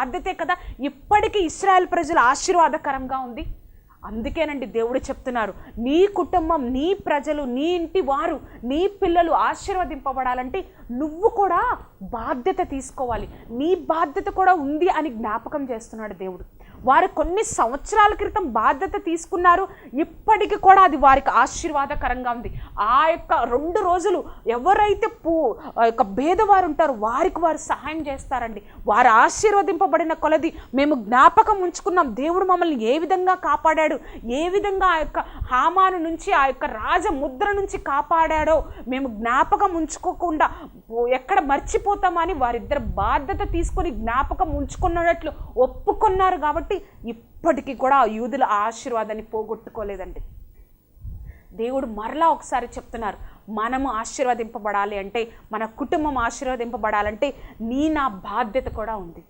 బాధ్యతే కదా. ఇప్పటికీ ఇశ్రాయేల్ ప్రజలు ఆశీర్వాదకరంగా ఉంది. అందుకేనండి దేవుడు చెప్తున్నారు, నీ కుటుంబం, నీ ప్రజలు, నీ ఇంటి వారు, నీ పిల్లలు ఆశీర్వదింపబడాలంటే నువ్వు కూడా బాధ్యత తీసుకోవాలి. నీ బాధ్యత కూడా ఉంది అని జ్ఞాపకం చేస్తున్నాడు దేవుడు. వారు కొన్ని సంవత్సరాల క్రితం బాధ్యత తీసుకున్నారు, ఇప్పటికీ కూడా అది వారికి ఆశీర్వాదకరంగా ఉంది. ఆ యొక్క 2 రోజులు ఎవరైతే పేదవారు ఉంటారో వారికి వారు సహాయం చేస్తారండి. వారు ఆశీర్వదింపబడిన కొలది మేము జ్ఞాపకం ఉంచుకున్నాం, దేవుడు మమ్మల్ని ఏ విధంగా కాపాడాడు, ఏ విధంగా ఆ యొక్క హామాను నుంచి, ఆ యొక్క రాజముద్ర నుంచి కాపాడాడో మేము జ్ఞాపకం ఉంచుకోకుండా ఎక్కడ మర్చిపోతామని వారిద్దరు బాధ్యత తీసుకొని జ్ఞాపకం ఉంచుకున్నట్లు ఒప్పుకున్నారు. కాబట్టి ఇప్పటికీ కూడా యూదుల ఆశీర్వాదాన్ని పోగొట్టుకోలేదండి. దేవుడు మరలా ఒకసారి చెప్తున్నారు, మనము ఆశీర్వదింపబడాలి అంటే, మన కుటుంబం ఆశీర్వదింపబడాలంటే నా బాధ్యత కూడా ఉంది.